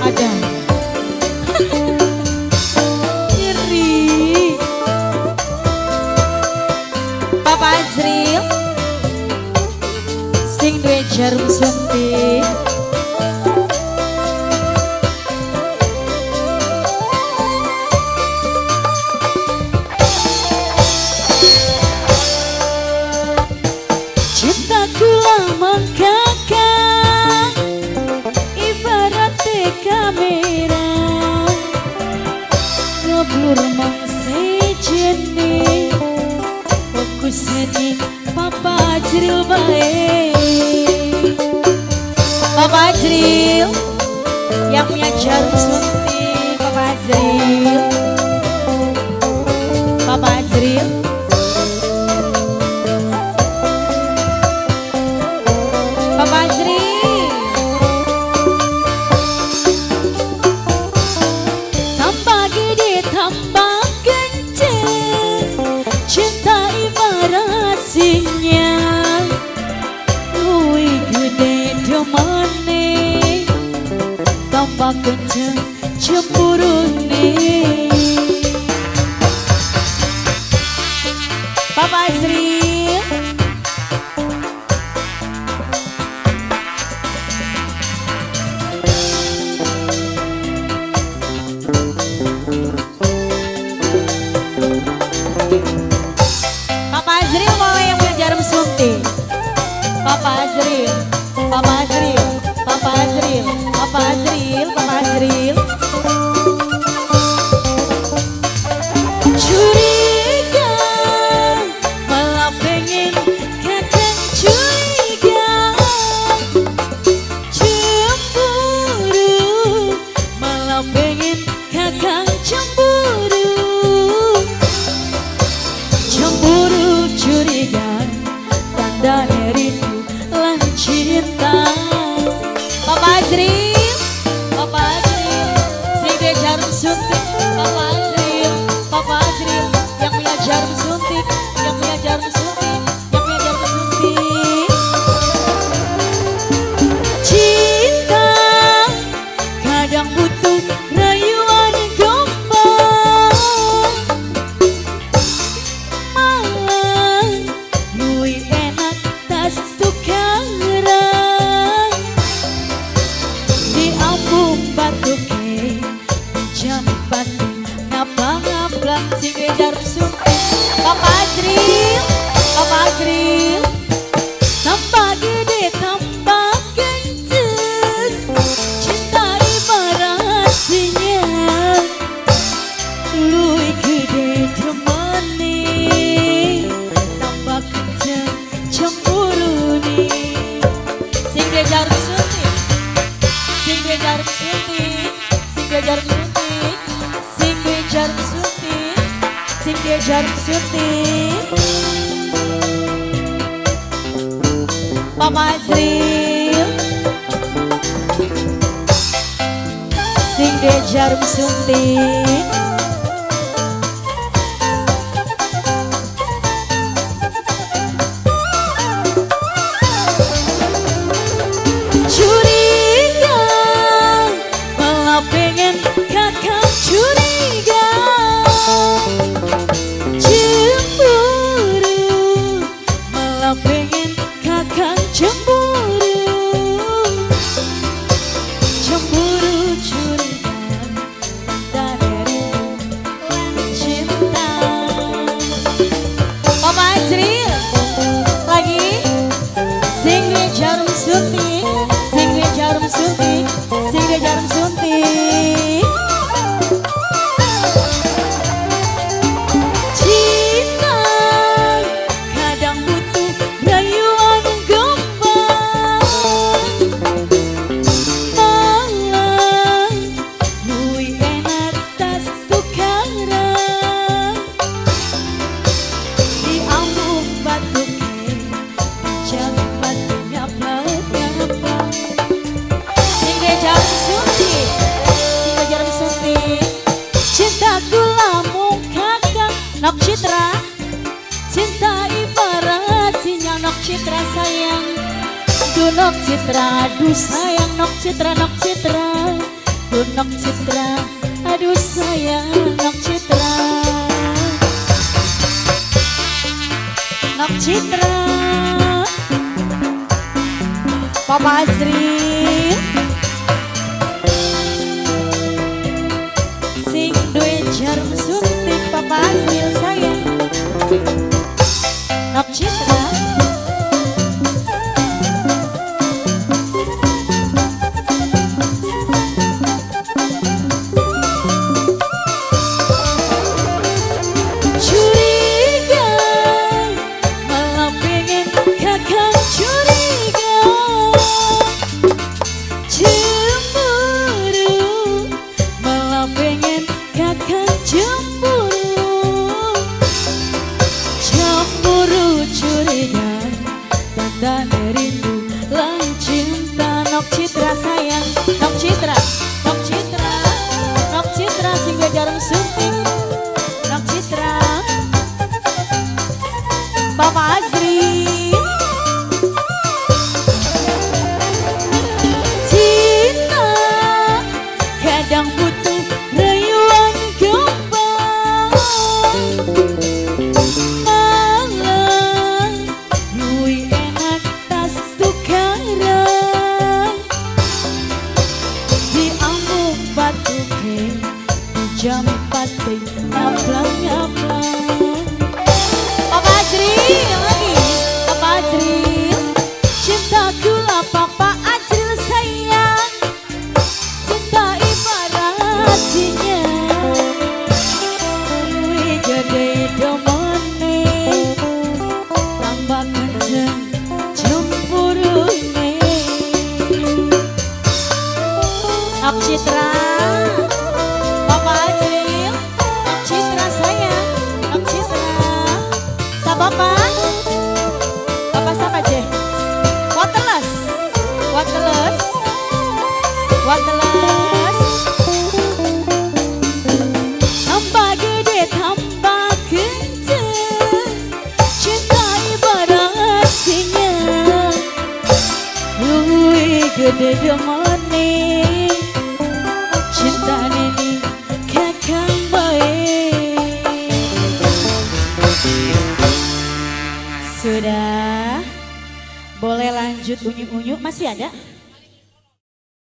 ada. Iri. Papa Azril sing duwe jarum suntik. Cintaku lama kakak ibarat kamera ngeblur mangsejene fokusnya di Papa Azril bae. Papa Azril yang punya jarum suntik. Papa Azril, Papa Azril, Papa Azril. Tambah gede tambah kenceng, cinta ibarat sinyal. Luwih gede demane, tambah kenceng cemburune. Papa Azril, Papa Azril mau yang punya jarum suntik. Papa Azril, Papa Azril, Papa Azril, Papa Azril, Papa Azril. Curiga, malah pengen kadang curiga. Cemburu, malah pengen kadang cemburu. Cemburu curiga, tanda rindu lan cinta. Papa Azril, Papa Azril, sing dia jarum suntik. Papa Azril, Papa Azril, yang punya jarum suntik, yang punya jarum suntik, yang punya jarum suntik. Cinta kadang butuh rayuan gombal. Malah luwih enak tas tukaran. Di ambung batuke jam pasti ngabang-ngabang sing jarum suntik. Papa Azril, Papa Azril, tambah gede tambah kenceng, cinta ibarat sinyal. Luwih gede demane, tambah kenceng cemburune. Sing dia jarum suntik, sing dia jarum suntik, sing dia jarum suntik, sing dia jarum suntik, sing dia jarum suntik. Papa Azril sing dia jarum suntik. Curiga, malah pengen kakak curiga. Cemburu, malah pengen kakak cemburu. Cemburu curiga, tanda rindu lan cinta. Papa Azril lagi sing dia jarum suntik, sing dia jarum suntik, sing dia jarum suntik. Cinta kadang butuh rayuan gombal. Malah luwih enak tas tukaran. Di ambung batuke jam pasti ngabang-ngabang. Sing dia jarum suntik, sing dia jarum suntik. Cintaku lamun kakak nok citra. Cinta ibarat sinyal nok citra sayang. Du nok citra, du sayang nok citra, nok citra. Du Nok Citra, aduh sayang Nok Citra, Nok Citra, Papa Azri, sing duwe jarum suntik Papa Azri sayang Nok Citra. Dan rindu lan cinta Nok Citra sayang Nok Citra, Nok Citra, Nok Citra sing jarum suntik Nok Citra, Papa Azri, cinta kadang butuh rayuan gombal jam pasti nyaplang-nyaplang. Papa Azri lagi, Papa Azri, cintaku lah Papa Azri sayang, cinta ibarat singa, wih gede domone, tambah kenceng cemburunya. Nok Citra, Bapak siapa aja? Wateles, Wateles, Wateles. Tambah gede, tambah kenceng, cinta ibarat singa, wih gede demone, cinta neni kakang baik. Sudah, boleh lanjut unyu-unyu, masih ada?